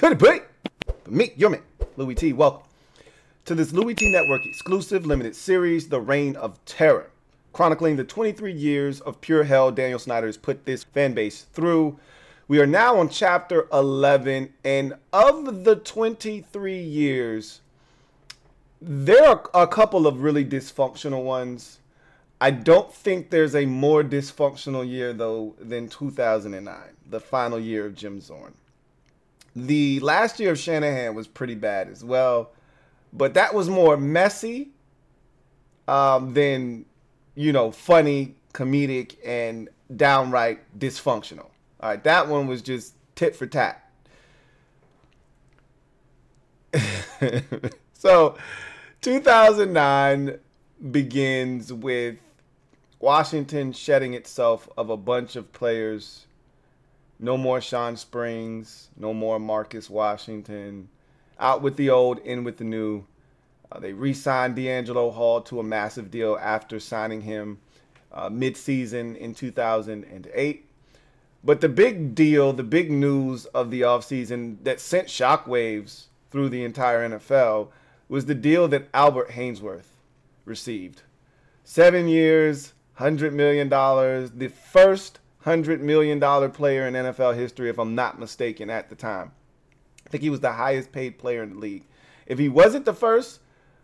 could it be? But me, your man, Louie T. Welcome to this LouieTeeNetwork exclusive limited series, The Reign of Terror, chronicling the 23 years of pure hell Daniel Snyder has put this fan base through. We are now on chapter 11, and of the 23 years, there are a couple of really dysfunctional ones. I don't think there's a more dysfunctional year, though, than 2009, the final year of Jim Zorn. The last year of Shanahan was pretty bad as well, but that was more messy than, you know, funny, comedic, and downright dysfunctional. All right, that one was just tit for tat. So 2009 begins with Washington shedding itself of a bunch of players. No more Sean Springs, no more Marcus Washington. Out with the old, in with the new. They re-signed D'Angelo Hall to a massive deal after signing him mid-season in 2008. But the big deal, the big news of the offseason that sent shockwaves through the entire NFL was the deal that Albert Haynesworth received. 7 years, $100 million, the first $100 million player in NFL history, if I'm not mistaken, at the time. I think he was the highest paid player in the league. If he wasn't the first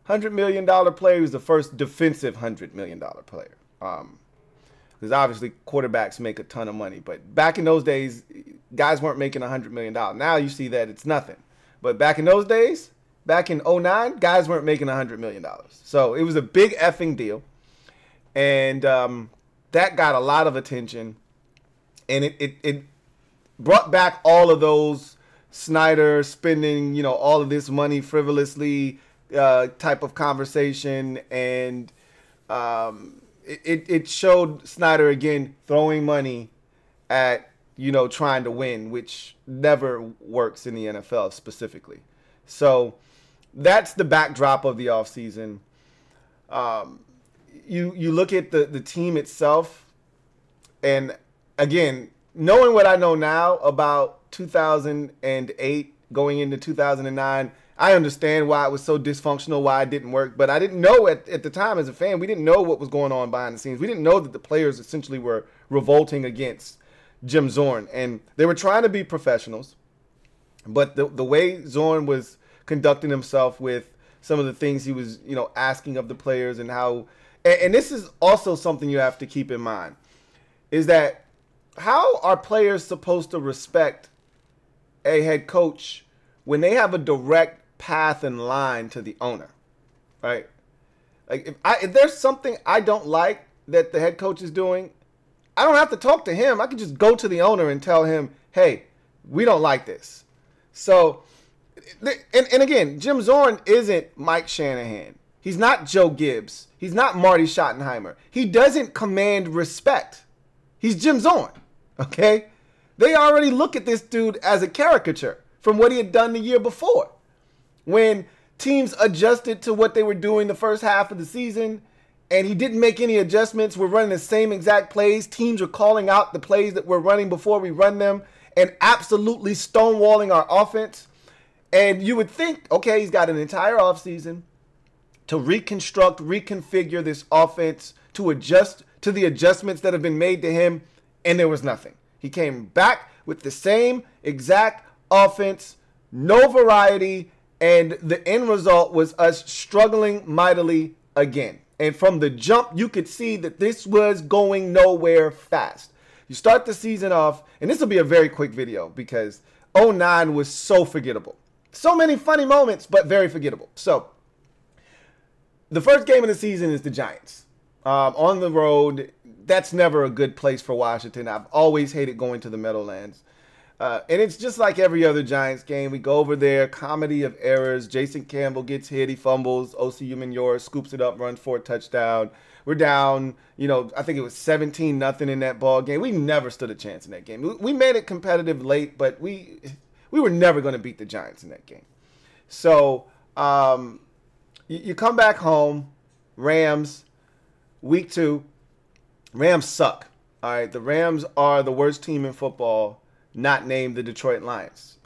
$100 million player, he was the first defensive $100 million player. Because obviously quarterbacks make a ton of money. But back in those days, guys weren't making $100 million. Now you see that it's nothing. But back in those days, back in 2009, guys weren't making $100 million. So it was a big effing deal. And that got a lot of attention. And it brought back all of those Snyder spending, you know, all of this money frivolously type of conversation. And it showed Snyder again throwing money at, you know, trying to win, which never works in the NFL specifically. So that's the backdrop of the offseason. You look at the team itself, and again, knowing what I know now about 2008 going into 2009, I understand why it was so dysfunctional, why it didn't work. But I didn't know at the time as a fan, we didn't know what was going on behind the scenes. We didn't know that the players essentially were revolting against Jim Zorn. And they were trying to be professionals. But the way Zorn was conducting himself with some of the things he was, you know, asking of the players, and how, and this is also something you have to keep in mind, is that how are players supposed to respect a head coach when they have a direct path and line to the owner, right? Like if there's something I don't like that the head coach is doing, I don't have to talk to him. I can just go to the owner and tell him, hey, we don't like this. So, and again, Jim Zorn isn't Mike Shanahan. He's not Joe Gibbs. He's not Marty Schottenheimer. He doesn't command respect. He's Jim Zorn, okay? They already look at this dude as a caricature from what he had done the year before. When teams adjusted to what they were doing the first half of the season and he didn't make any adjustments, we're running the same exact plays. Teams are calling out the plays that we're running before we run them and absolutely stonewalling our offense. And you would think, okay, he's got an entire offseason to reconstruct, reconfigure this offense, to adjust to the adjustments that have been made to him, and there was nothing. He came back with the same exact offense, no variety, and the end result was us struggling mightily again. And from the jump, you could see that this was going nowhere fast. You start the season off, and this will be a very quick video because 2009 was so forgettable. So many funny moments, but very forgettable. So the first game of the season is the Giants. On the road, that's never a good place for Washington. I've always hated going to the Meadowlands. And it's just like every other Giants game. We go over there, comedy of errors. Jason Campbell gets hit, he fumbles. O.C. Umenyiora scoops it up, runs for a touchdown. We're down, you know, I think it was 17-0 in that ball game. We never stood a chance in that game. We made it competitive late, but we were never going to beat the Giants in that game. So you come back home, Rams, week 2. Rams suck. All right, the Rams are the worst team in football. not named the Detroit Lions.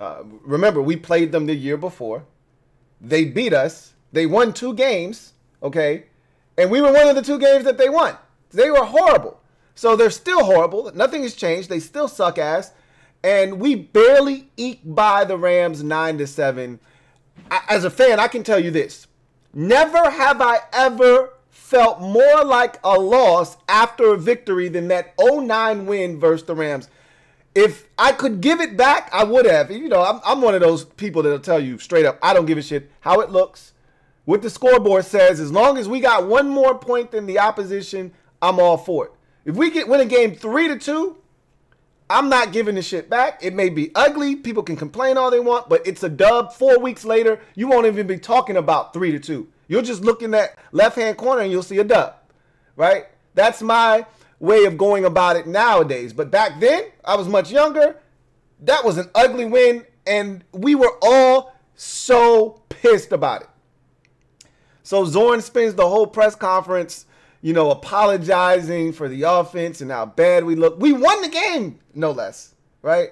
Remember, we played them the year before. They beat us. They won 2 games, okay? And we were one of the 2 games that they won. They were horrible. So they're still horrible. Nothing has changed. They still suck ass. And we barely eked by the Rams 9-7. As a fan, I can tell you this. Never have I ever felt more like a loss after a victory than that 0-9 win versus the Rams. If I could give it back, I would have. You know, I'm one of those people that'll tell you straight up, I don't give a shit how it looks. What the scoreboard says, as long as we got 1 more point than the opposition, I'm all for it. If we win a game 3-2, I'm not giving the shit back. It may be ugly. People can complain all they want, but it's a dub. 4 weeks later, you won't even be talking about 3-2. You'll just look in that left-hand corner and you'll see a dub, right? That's my way of going about it nowadays. But back then, I was much younger. That was an ugly win, and we were all so pissed about it. So Zorn spends the whole press conference, you know, apologizing for the offense and how bad we look. We won the game, no less, right?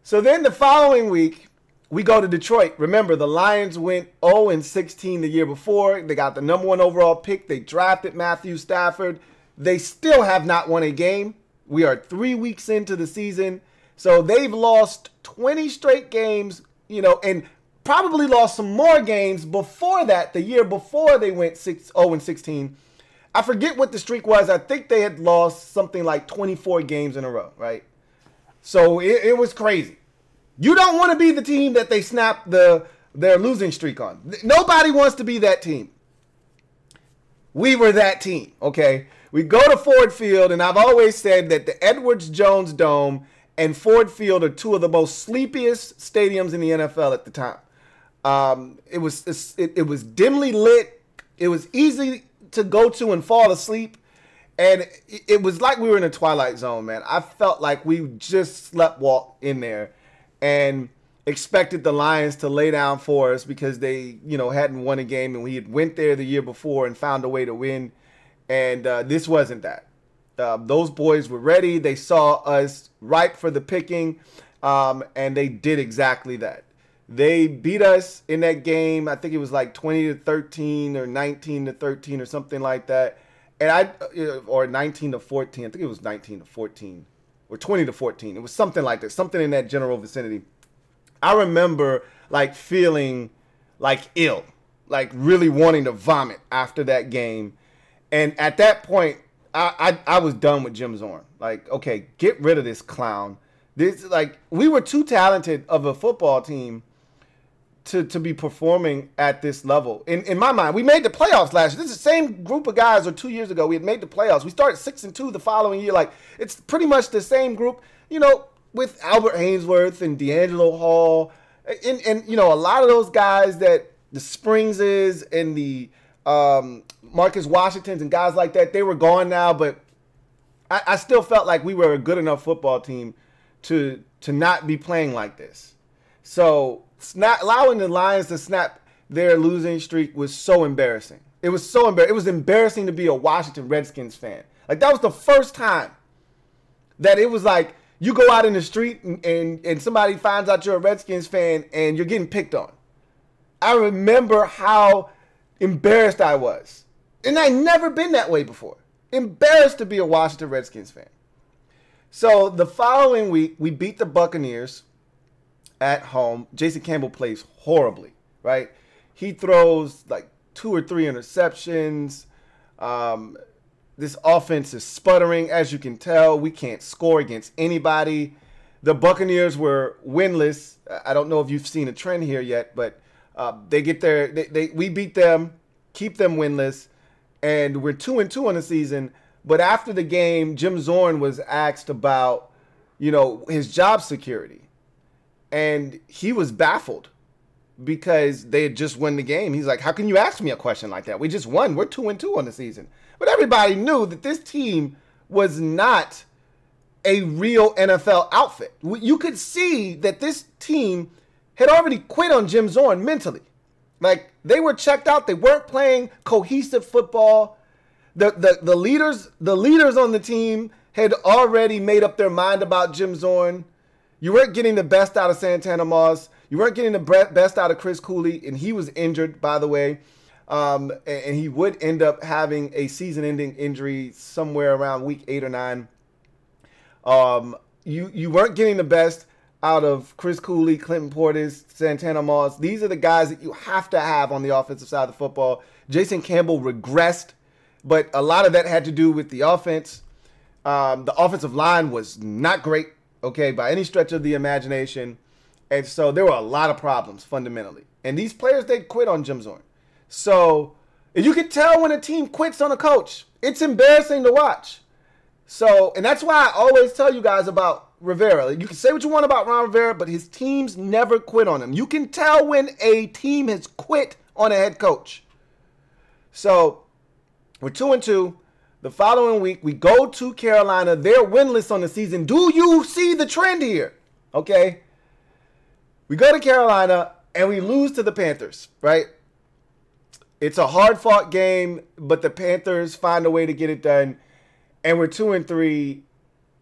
So then the following week, we go to Detroit. Remember, the Lions went 0-16 the year before. They got the #1 overall pick. They drafted Matthew Stafford. They still have not won a game. We are 3 weeks into the season. So they've lost 20 straight games, you know, and probably lost some more games before that, the year before they went 0-16. I forget what the streak was. I think they had lost something like 24 games in a row, right? So it was crazy. You don't want to be the team that they snapped their losing streak on. Nobody wants to be that team. We were that team, okay? We go to Ford Field, and I've always said that the Edwards-Jones Dome and Ford Field are 2 of the most sleepiest stadiums in the NFL at the time. It was dimly lit. It was easy to go to and fall asleep. And it was like we were in a twilight zone, man. I felt like we just sleptwalked in there and expected the Lions to lay down for us because they, you know, hadn't won a game, and we had went there the year before and found a way to win. And this wasn't that. Those boys were ready. They saw us ripe for the picking, and they did exactly that. They beat us in that game. I think it was like 20-13 or 19-13 or something like that. And or 19-14. I think it was 19-14 or 20-14. It was something like that. Something in that general vicinity. I remember like feeling like ill, like really wanting to vomit after that game. And at that point, I was done with Jim Zorn. Like, okay, get rid of this clown. This, like, we were too talented of a football team to be performing at this level. In my mind, we made the playoffs last year. This is the same group of guys, or 2 years ago, we had made the playoffs. We started 6-2 the following year. Like, it's pretty much the same group, you know, with Albert Haynesworth and D'Angelo Hall. And you know, a lot of those guys that the Springses and the Marcus Washingtons and guys like that, they were gone now, but I still felt like we were a good enough football team to not be playing like this. So allowing the Lions to snap their losing streak was so embarrassing. It was so embarrassing. It was embarrassing to be a Washington Redskins fan. Like, that was the first time that it was like you go out in the street and somebody finds out you're a Redskins fan and you're getting picked on. I remember how embarrassed I was. And I'd never been that way before. Embarrassed to be a Washington Redskins fan. So the following week, we beat the Buccaneers at home. Jason Campbell plays horribly, right? He throws like 2 or 3 interceptions. This offense is sputtering. As you can tell, we can't score against anybody. The Buccaneers were winless. I don't know if you've seen a trend here yet, but they get there. We beat them, keep them winless, and we're 2-2 on the season. But after the game, Jim Zorn was asked about, you know, his job security. And he was baffled because they had just won the game. He's like, how can you ask me a question like that? We just won. We're 2-2 on the season. But everybody knew that this team was not a real NFL outfit. You could see that this team had already quit on Jim Zorn mentally. Like, they were checked out. They weren't playing cohesive football. The leaders on the team had already made up their mind about Jim Zorn. You weren't getting the best out of Santana Moss. You weren't getting the best out of Chris Cooley, and he was injured, by the way. And he would end up having a season-ending injury somewhere around week 8 or 9. You weren't getting the best out of Chris Cooley, Clinton Portis, Santana Moss. These are the guys that you have to have on the offensive side of the football. Jason Campbell regressed, but a lot of that had to do with the offense. The offensive line was not great, okay, by any stretch of the imagination. And so there were a lot of problems fundamentally. And these players, they quit on Jim Zorn. So you can tell when a team quits on a coach. It's embarrassing to watch. So, and that's why I always tell you guys about Rivera. You can say what you want about Ron Rivera, but his teams never quit on him. You can tell when a team has quit on a head coach. So we're 2-2. The following week, we go to Carolina. They're winless on the season. Do you see the trend here? Okay. We go to Carolina, and we lose to the Panthers, right? It's a hard-fought game, but the Panthers find a way to get it done. And we're 2-3.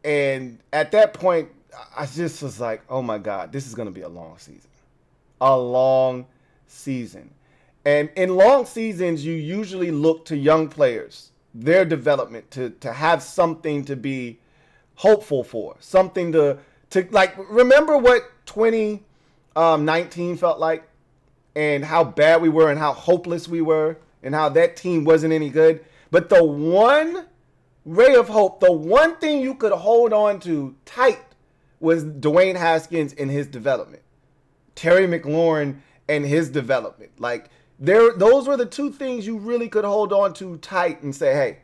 And at that point, I just was like, oh, my God, this is going to be a long season. A long season. And in long seasons, you usually look to young players, their development, to have something to be hopeful for, something to like, remember what 2019 felt like and how bad we were and how hopeless we were and how that team wasn't any good. But the one ray of hope, the one thing you could hold on to tight was Dwayne Haskins and his development. Terry McLaurin and his development. Like, those were the two things you really could hold on to tight and say, hey,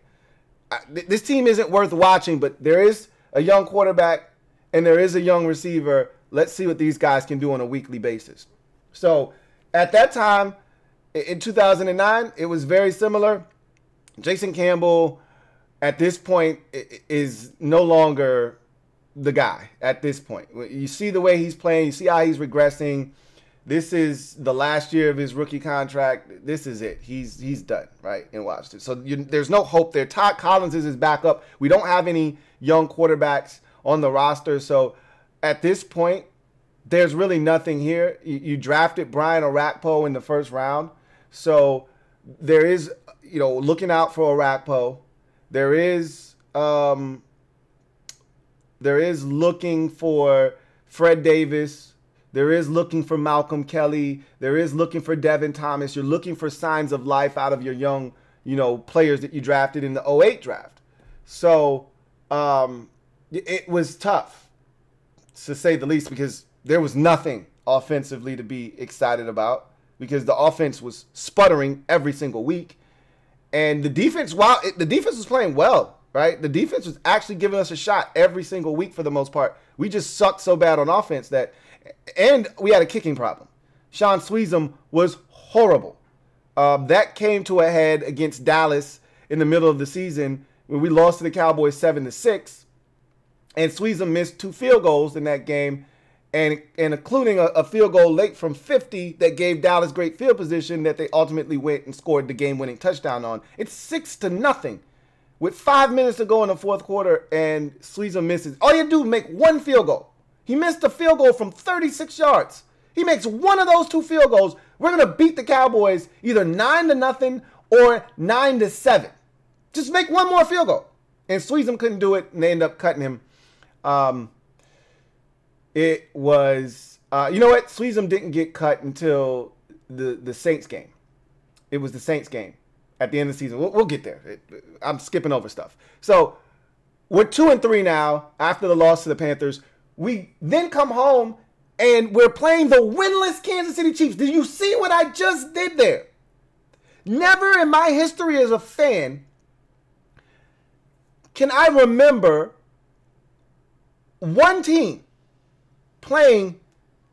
this team isn't worth watching, but there is a young quarterback and there is a young receiver. Let's see what these guys can do on a weekly basis. So at that time, in 2009, it was very similar. Jason Campbell, at this point, is no longer the guy at this point. You see the way he's playing. You see how he's regressing. This is the last year of his rookie contract. This is it. He's done, right, in Washington. So there's no hope there. Todd Collins is his backup. We don't have any young quarterbacks on the roster. So at this point, there's really nothing here. You drafted Brian Orakpo in the first round. So there is, looking out for Orakpo. There is looking for Fred Davis. There is looking for Malcolm Kelly. There is looking for Devin Thomas. You're looking for signs of life out of your young, players that you drafted in the 2008 draft. So it was tough, to say the least, because there was nothing offensively to be excited about because the offense was sputtering every single week. And the defense, the defense was playing well, right? The defense was actually giving us a shot every single week for the most part. We just sucked so bad on offense and we had a kicking problem. Sean Sweezum was horrible. That came to a head against Dallas in the middle of the season when we lost to the Cowboys 7-6. And Sweezum missed 2 field goals in that game, and including a field goal late from 50 that gave Dallas great field position that they ultimately went and scored the game-winning touchdown on. It's 6-0 with 5 minutes to go in the fourth quarter, and Sweezum misses. All you do is make 1 field goal. He missed a field goal from 36 yards. He makes one of those 2 field goals. We're going to beat the Cowboys either 9-0 or 9-7. Just make one more field goal. And Sweezum couldn't do it, and they ended up cutting him. It was, you know what? Sweezum didn't get cut until the Saints game. It was the Saints game at the end of the season. We'll get there. I'm skipping over stuff. So we're 2-3 now after the loss to the Panthers. We then come home and we're playing the winless Kansas City Chiefs. Did you see what I just did there? Never in my history as a fan can I remember one team playing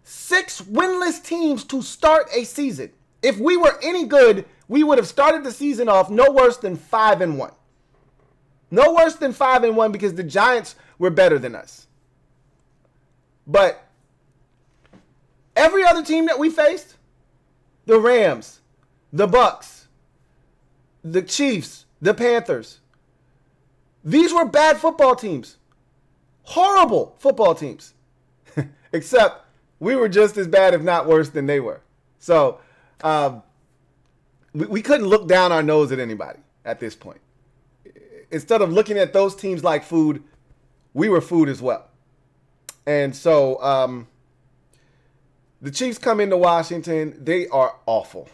6 winless teams to start a season. If we were any good, we would have started the season off no worse than 5-1. No worse than 5-1 because the Giants were better than us. But every other team that we faced, the Rams, the Bucks, the Chiefs, the Panthers, these were bad football teams. Horrible football teams. Except we were just as bad, if not worse, than they were. So we couldn't look down our nose at anybody at this point. Instead of looking at those teams like food, we were food as well. And so the Chiefs come into Washington. They are awful.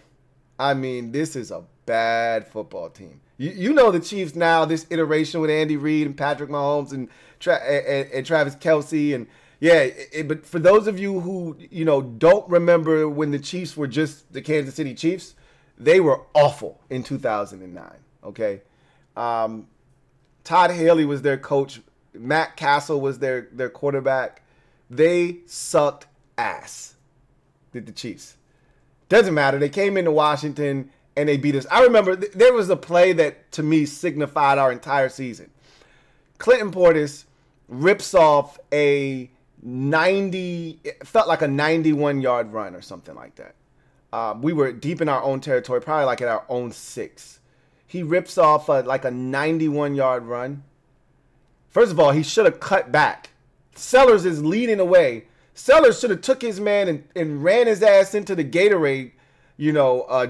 I mean, this is a bad football team. You know the Chiefs now, this iteration with Andy Reid and Patrick Mahomes and Travis Kelce. And yeah, but for those of you who, don't remember when the Chiefs were just the Kansas City Chiefs, they were awful in 2009, okay? Todd Haley was their coach. Matt Castle was their quarterback. They sucked ass, did the Chiefs. Doesn't matter. They came into Washington and they beat us. I remember there was a play that, to me, signified our entire season. Clinton Portis rips off it felt like a 91-yard run or something like that. We were deep in our own territory, probably like at our own 6. He rips off like a 91-yard run. First of all, he should have cut back. Sellers is leading away. Sellers should have took his man and ran his ass into the Gatorade,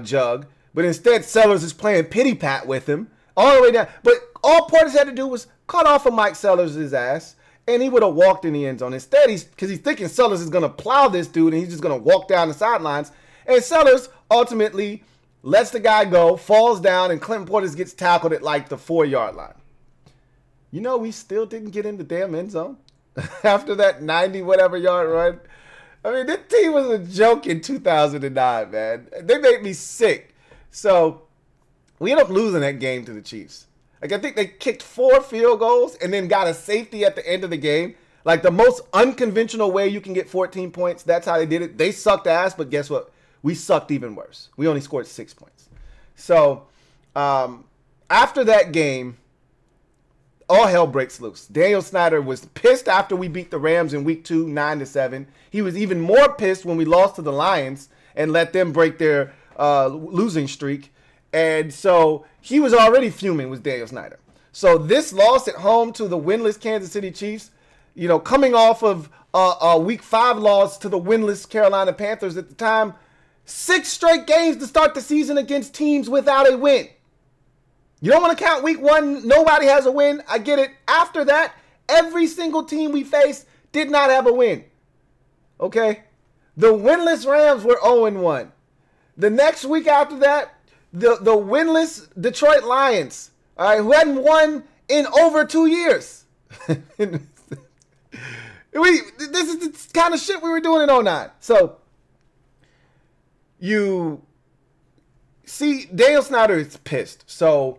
jug. But instead, Sellers is playing pity pat with him all the way down. But all Portis had to do was cut off of Mike Sellers' ass, and he would have walked in the end zone. Instead, because he's thinking Sellers is going to plow this dude, and he's just going to walk down the sidelines. And Sellers ultimately lets the guy go, falls down, and Clinton Portis gets tackled at like the 4-yard line. We still didn't get in the damn end zone after that 90-whatever yard run. I mean, this team was a joke in 2009, man. They made me sick. So we ended up losing that game to the Chiefs. Like, I think they kicked 4 field goals and then got a safety at the end of the game. Like, the most unconventional way you can get 14 points, that's how they did it. They sucked ass, but guess what? We sucked even worse. We only scored 6 points. So after that game, all hell breaks loose. Daniel Snyder was pissed after we beat the Rams in week 2, 9-7. He was even more pissed when we lost to the Lions and let them break their losing streak. And so he was already fuming with Daniel Snyder. So this loss at home to the winless Kansas City Chiefs, coming off of a week 5 loss to the winless Carolina Panthers at the time, 6 straight games to start the season against teams without a win. You don't want to count week 1. Nobody has a win. I get it. After that, every single team we faced did not have a win. Okay? The winless Rams were 0-1. The next week after that, the winless Detroit Lions, all right, who hadn't won in over 2 years. This is the kind of shit we were doing in 2009. So you see, Daniel Snyder is pissed. So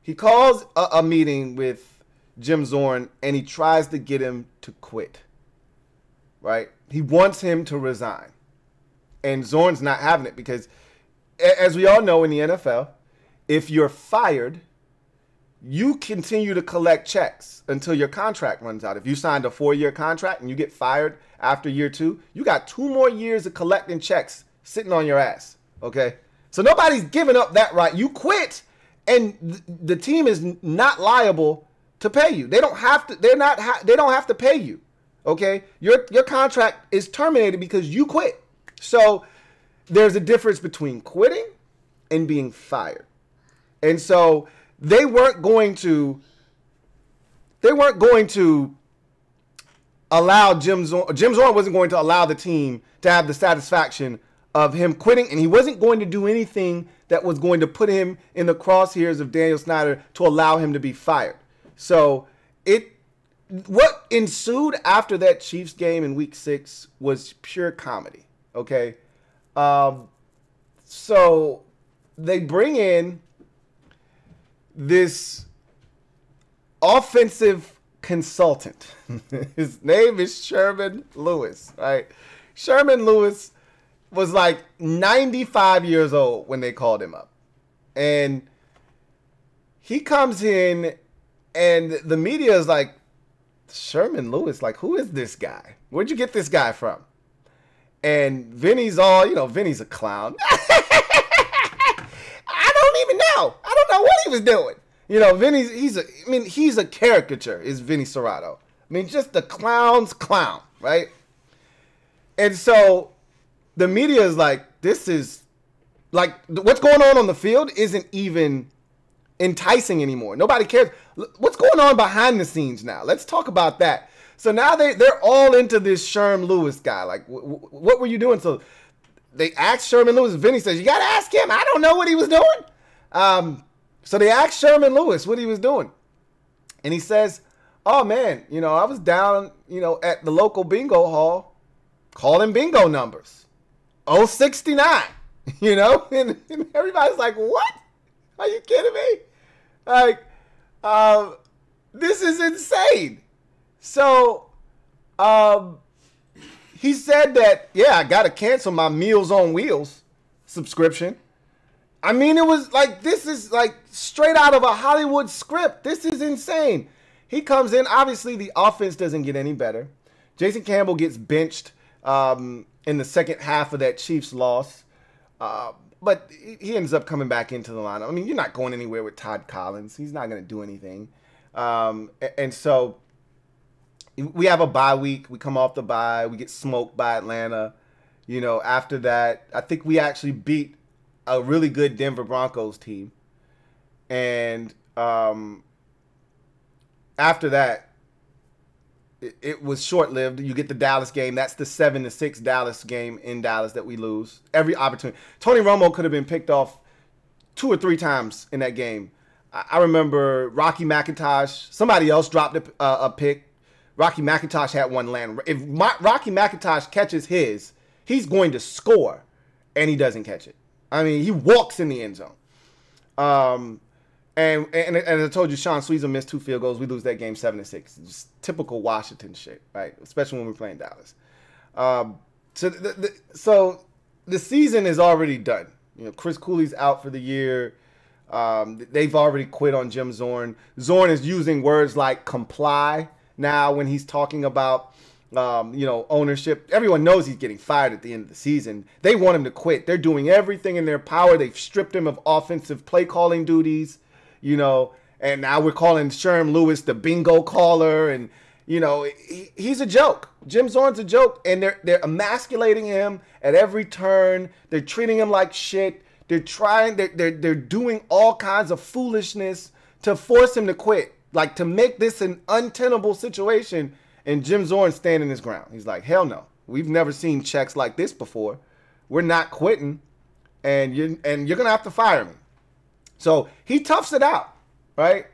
he calls a meeting with Jim Zorn, and he tries to get him to quit, right? He wants him to resign. And Zorn's not having it because, as we all know in the NFL, if you're fired, you continue to collect checks until your contract runs out. If you signed a 4-year contract and you get fired after year 2, you got 2 more years of collecting checks sitting on your ass, okay? So nobody's giving up that right. You quit, and the team is not liable to pay you. They don't have to. They don't have to pay you. Okay, your contract is terminated because you quit. So there's a difference between quitting and being fired. And so they weren't going to allow Jim Zorn wasn't going to allow the team to have the satisfaction of him quitting, and he wasn't going to do anything that was going to put him in the crosshairs of Daniel Snyder to allow him to be fired. So what ensued after that Chiefs game in week 6 was pure comedy. Okay. So they bring in this offensive consultant. His name is Sherman Lewis, right? Sherman Lewis was like 95 years old when they called him up. And he comes in, and the media is like, Sherman Lewis, like, who is this guy? Where'd you get this guy from? And Vinny's all, Vinny's a clown. I don't even know. I don't know what he was doing. He's a caricature, is Vinny Serrato. I mean, just the clown's clown, right? And so the media is like, this is like what's going on the field isn't even enticing anymore. Nobody cares. What's going on behind the scenes now? Let's talk about that. So now they're all into this Sherm Lewis guy. Like, what were you doing? So they asked Sherman Lewis. Vinny says, you got to ask him. I don't know what he was doing. So they asked Sherman Lewis what he was doing. And he says, oh, man, I was down, at the local bingo hall calling bingo numbers. 069, and everybody's like, what? Are you kidding me? Like, this is insane. So, he said that, yeah, I got to cancel my Meals on Wheels subscription. I mean, it was like, this is like straight out of a Hollywood script. This is insane. He comes in. Obviously, the offense doesn't get any better. Jason Campbell gets benched in the second half of that Chiefs loss. But he ends up coming back into the lineup. I mean, you're not going anywhere with Todd Collins. He's not going to do anything. And so we have a bye week. We come off the bye. We get smoked by Atlanta. After that, I think we actually beat a really good Denver Broncos team. And after that, it was short-lived. You get the Dallas game. That's the 7-6 Dallas game in Dallas that we lose. Every opportunity. Tony Romo could have been picked off 2 or 3 times in that game. I remember Rocky McIntosh. Somebody else dropped a pick. Rocky McIntosh had one land. If Rocky McIntosh catches his, he's going to score, and he doesn't catch it. I mean, he walks in the end zone. And as I told you, Sean Sweezer missed 2 field goals. We lose that game 7-6. Just typical Washington shit, right? Especially when we're playing Dallas. So the season is already done. Chris Cooley's out for the year. They've already quit on Jim Zorn. Zorn is using words like comply now when he's talking about ownership. Everyone knows he's getting fired at the end of the season. They want him to quit. They're doing everything in their power. They've stripped him of offensive play calling duties. And now we're calling Sherm Lewis the bingo caller, and he's a joke. Jim Zorn's a joke, and they're emasculating him at every turn. They're treating him like shit. They're doing all kinds of foolishness to force him to quit, like to make this an untenable situation. And Jim Zorn's standing his ground. He's like, hell no, we've never seen checks like this before. We're not quitting, and you're gonna have to fire me. So he toughs it out, right?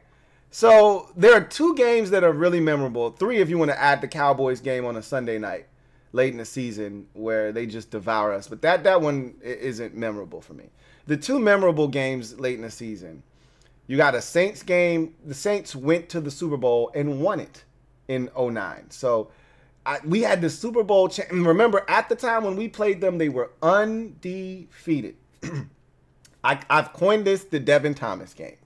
So there are 2 games that are really memorable. 3 if you want to add the Cowboys game on a Sunday night late in the season where they just devour us. But that one isn't memorable for me. The 2 memorable games late in the season, you got a Saints game. The Saints went to the Super Bowl and won it in 2009. So we had the Super Bowl. And remember, at the time when we played them, they were undefeated. I've coined this the Devin Thomas game.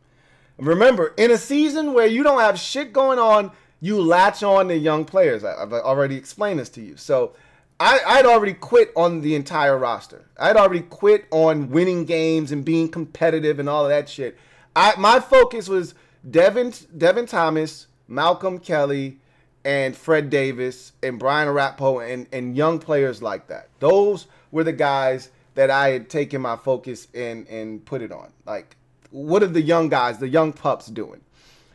Remember, in a season where you don't have shit going on, you latch on to young players. I've already explained this to you. So I'd already quit on the entire roster. I'd already quit on winning games and being competitive and all of that shit. My focus was Devin Thomas, Malcolm Kelly, and Fred Davis, and Brian Arapaho, and young players like that. Those were the guys that I had taken my focus and put it on. Like, what are the young guys, the young pups doing?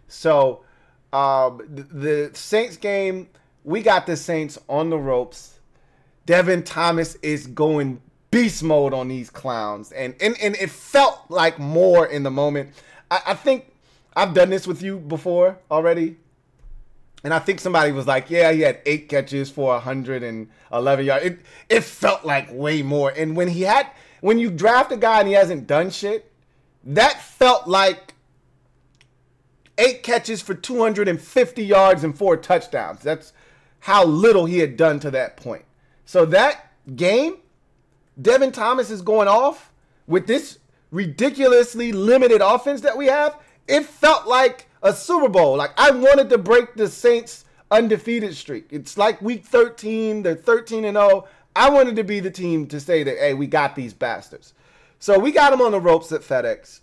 So the Saints game, we got the Saints on the ropes. Devin Thomas is going beast mode on these clowns. And it felt like more in the moment. I think I've done this with you before already. And I think somebody was like, yeah, he had 8 catches for 111 yards. It felt like way more. And when you draft a guy and he hasn't done shit, that felt like 8 catches for 250 yards and 4 touchdowns. That's how little he had done to that point. So that game, Devin Thomas is going off with this ridiculously limited offense that we have. It felt like a Super Bowl. Like, I wanted to break the Saints' undefeated streak. It's like week 13. They're 13-0. I wanted to be the team to say that, hey, we got these bastards. So we got them on the ropes at FedEx.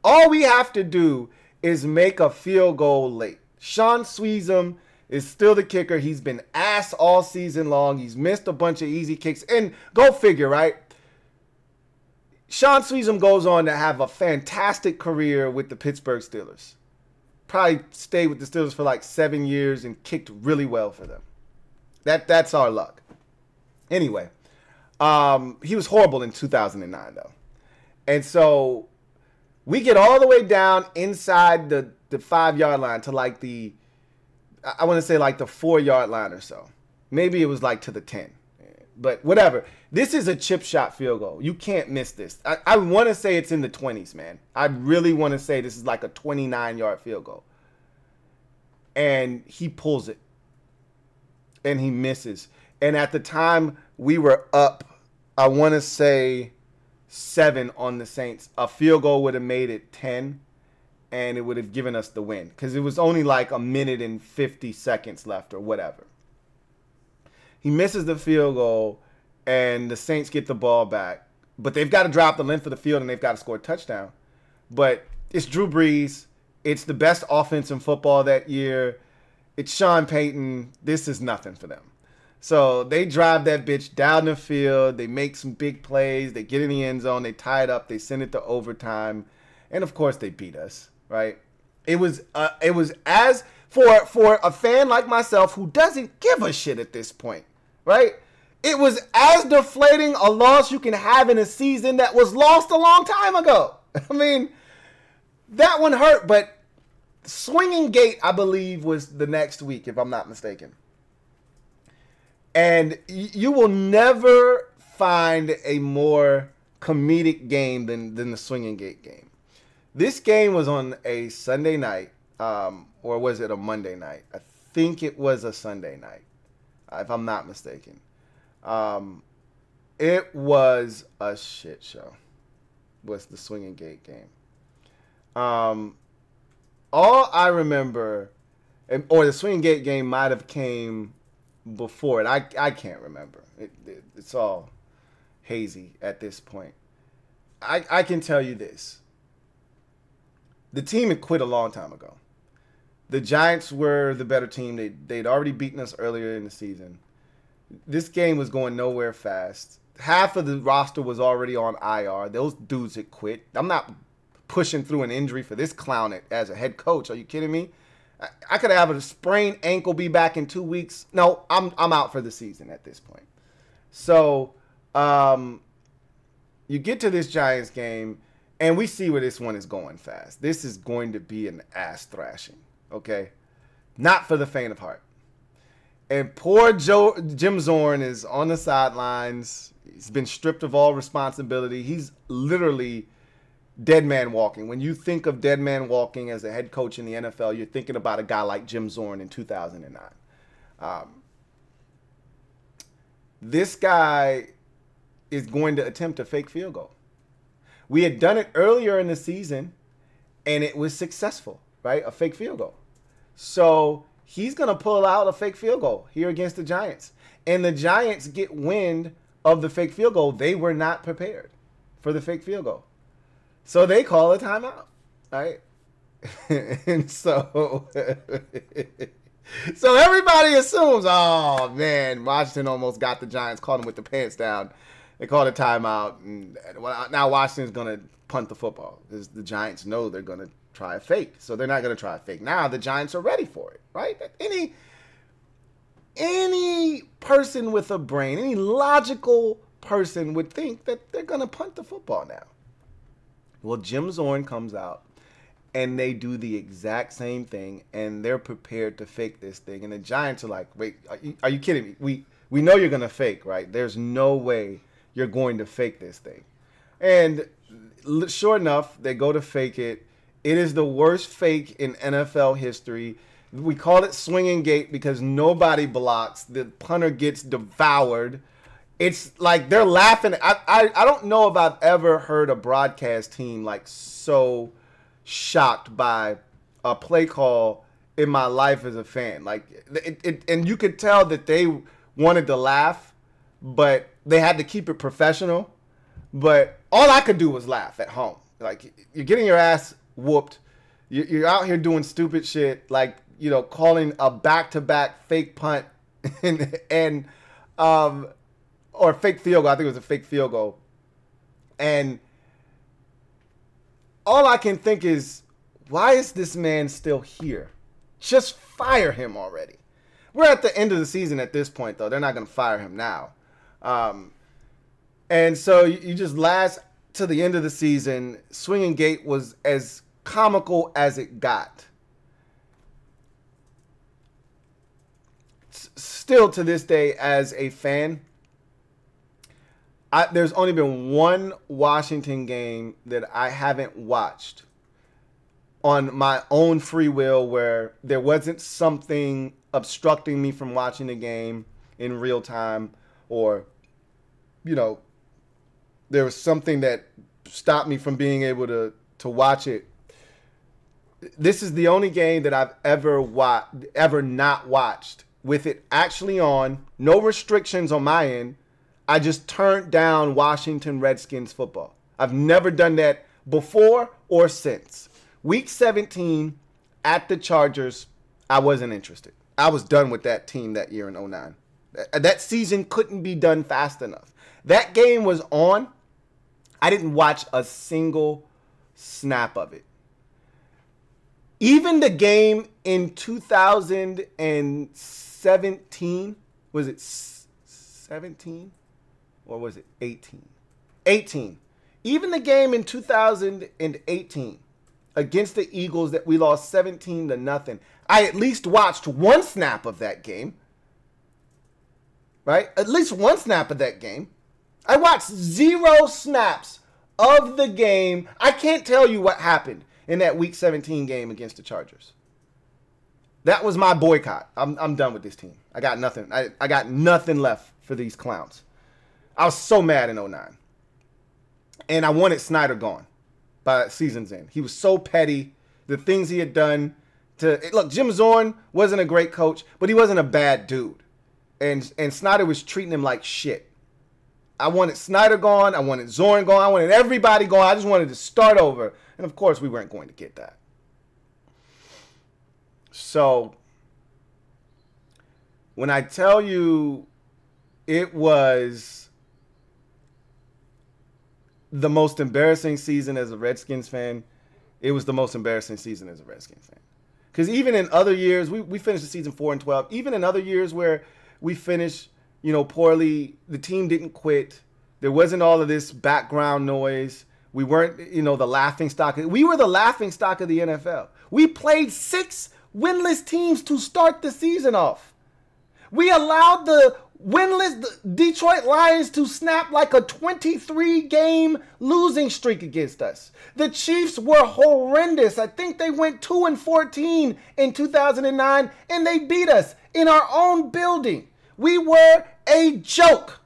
All we have to do is make a field goal late. Sean Sweezum is still the kicker. He's been ass all season long. He's missed a bunch of easy kicks. And go figure, right? Sean Sweezum goes on to have a fantastic career with the Pittsburgh Steelers. Probably stayed with the Steelers for like 7 years and kicked really well for them. That's our luck. Anyway, he was horrible in 2009, though. And so we get all the way down inside the 5-yard line to like I want to say like the 4-yard line or so. Maybe it was like to the 10. But whatever. This is a chip shot field goal. You can't miss this. I want to say it's in the 20s, man. I really want to say this is like a 29-yard field goal. And he pulls it. And he misses. And at the time, we were up, I want to say 7 on the Saints. A field goal would have made it 10. And it would have given us the win. Because it was only like a minute and 50 seconds left or whatever. He misses the field goal, and the Saints get the ball back. But they've got to drop the length of the field, and they've got to score a touchdown. But it's Drew Brees. It's the best offense in football that year. It's Sean Payton. This is nothing for them. So they drive that bitch down the field. They make some big plays. They get in the end zone. They tie it up. They send it to overtime. And, of course, they beat us, right? It was as for a fan like myself who doesn't give a shit at this point, right? It was as deflating a loss you can have in a season that was lost a long time ago. I mean, that one hurt, but Swinging Gate, I believe, was the next week, if I'm not mistaken. And you will never find a more comedic game than the Swinging Gate game. This game was on a Sunday night, or was it a Monday night? I think it was a Sunday night, if I'm not mistaken. It was a shit show. Was the Swinging Gate game. All I remember, or the Swinging Gate game might have came before it. I can't remember. It's all hazy at this point. I can tell you this. The team had quit a long time ago. The Giants were the better team. They'd already beaten us earlier in the season. This game was going nowhere fast. Half of the roster was already on IR. Those dudes had quit. I'm not pushing through an injury for this clown as a head coach. Are you kidding me? I could have a sprained ankle, be back in 2 weeks. No, I'm out for the season at this point. So you get to this Giants game, and we see where this one is going fast. This is going to be an ass thrashing, okay? Not for the faint of heart. And poor Jim Zorn is on the sidelines. He's been stripped of all responsibility. He's literally dead man walking. When you think of dead man walking as a head coach in the NFL, you're thinking about a guy like Jim Zorn in 2009. This guy is going to attempt a fake field goal. We had done it earlier in the season, and it was successful, right? A fake field goal. So he's going to pull out a fake field goal here against the Giants. And the Giants get wind of the fake field goal. They were not prepared for the fake field goal. So they call a timeout, right? And so everybody assumes, oh, man, Washington almost got the Giants, caught them with the pants down. They called a timeout, and now Washington's going to punt the football because the Giants know they're going to try a fake. So they're not going to try a fake. Now the Giants are ready for it, right? Any person with a brain, any logical person would think that they're going to punt the football now. Well, Jim Zorn comes out, and they do the exact same thing, and they're prepared to fake this thing. And the Giants are like, wait, are you kidding me? We know you're going to fake, right? There's no way you're going to fake this thing. And sure enough, they go to fake it. It is the worst fake in NFL history. We call it Swinging Gate because nobody blocks. The punter gets devoured. It's like they're laughing. I don't know if I've ever heard a broadcast team like so shocked by a play call in my life as a fan. Like and you could tell that they wanted to laugh, but they had to keep it professional. But all I could do was laugh at home. Like, you're getting your ass whooped. You're out here doing stupid shit. Like, calling a back-to-back fake punt and or fake field goal. I think it was a fake field goal. And all I can think is, why is this man still here? Just fire him already. We're at the end of the season at this point, though. They're not going to fire him now. And so you just last to the end of the season. Swinging gate was as comical as it got. Still to this day, as a fan, there's only been one Washington game that I haven't watched on my own free will where there wasn't something obstructing me from watching the game in real time, or, there was something that stopped me from being able to watch it. This is the only game that I've ever not watched with it actually on, no restrictions on my end. I just turned down Washington Redskins football. I've never done that before or since. Week 17 at the Chargers, I wasn't interested. I was done with that team that year in 2009. That season couldn't be done fast enough. That game was on. I didn't watch a single snap of it. Even the game in 2017, was it 17? Or was it 18? 18. Even the game in 2018 against the Eagles that we lost 17-0, I at least watched one snap of that game. Right? At least one snap of that game. I watched 0 snaps of the game. I can't tell you what happened in that Week 17 game against the Chargers. That was my boycott. I'm done with this team. I got nothing. I got nothing left for these clowns. I was so mad in 2009. And I wanted Snyder gone by season's end. He was so petty. The things he had done to... Look, Jim Zorn wasn't a great coach, but he wasn't a bad dude. And Snyder was treating him like shit. I wanted Snyder gone. I wanted Zorn gone. I wanted everybody gone. I just wanted to start over. And, of course, we weren't going to get that. So, when I tell you it was the most embarrassing season as a Redskins fan, it was the most embarrassing season as a Redskins fan. Because even in other years, we finished the season 4-12. Even in other years where we finished, poorly, the team didn't quit. There wasn't all of this background noise. We weren't, the laughing stock. We were the laughing stock of the NFL. We played 6 winless teams to start the season off. We allowed the winless Detroit Lions to snap like a 23-game losing streak against us. The Chiefs were horrendous. I think they went 2-14 in 2009, and they beat us in our own building. We were a joke.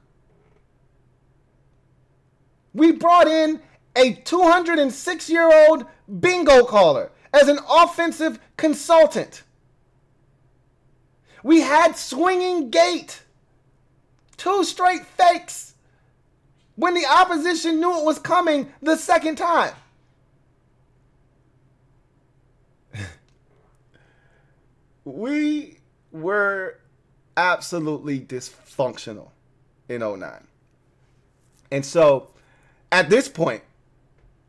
We brought in a 206-year-old bingo caller as an offensive consultant. We had swinging gate. 2 straight fakes when the opposition knew it was coming the second time. We were absolutely dysfunctional in 2009. And so at this point,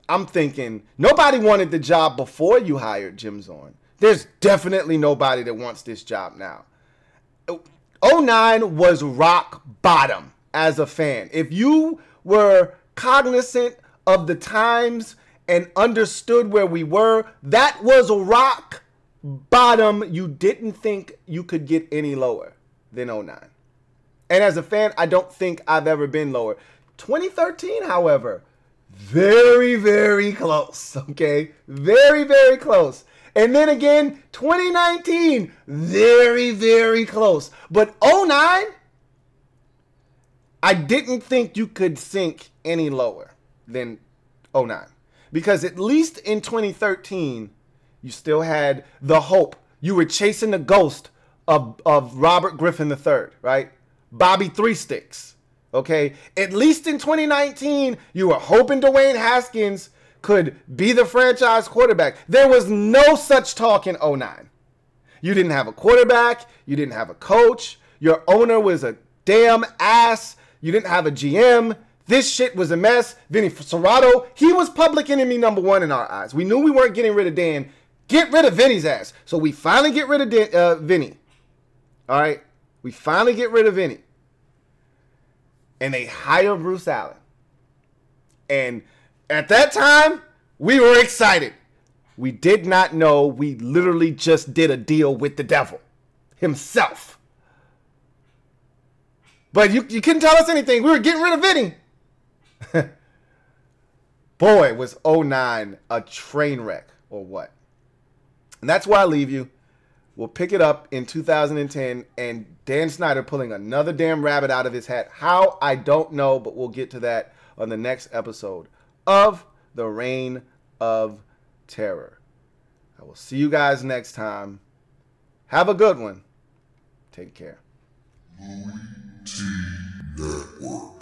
I'm thinking nobody wanted the job before you hired Jim Zorn. There's definitely nobody that wants this job now. 2009 was rock bottom as a fan. If you were cognizant of the times and understood where we were, that was rock bottom. You didn't think you could get any lower than 2009. And as a fan, I don't think I've ever been lower. 2013, however, very, very close, okay? Very, very close. And then again, 2019, very, very close. But 2009, I didn't think you could sink any lower than 2009. Because at least in 2013, you still had the hope. You were chasing the ghost of Robert Griffin III, right? Bobby Three Sticks, okay? At least in 2019, you were hoping Dwayne Haskins could be the franchise quarterback. There was no such talk in 2009. You didn't have a quarterback. You didn't have a coach. Your owner was a damn ass. You didn't have a GM. This shit was a mess. Vinny Serrato, he was public enemy number one in our eyes. We knew we weren't getting rid of Dan. Get rid of Vinny's ass. So we finally get rid of Vinny. All right? We finally get rid of Vinny. And they hire Bruce Allen. And at that time, we were excited. We did not know we literally just did a deal with the devil himself. But you couldn't tell us anything. We were getting rid of Vinny. Boy, was 09 a train wreck or what? And that's where I leave you. We'll pick it up in 2010 and Dan Snyder pulling another damn rabbit out of his hat. How? I don't know, but we'll get to that on the next episode of The Reign of Terror. I will see you guys next time. Have a good one. Take care. LouieTeeNetwork.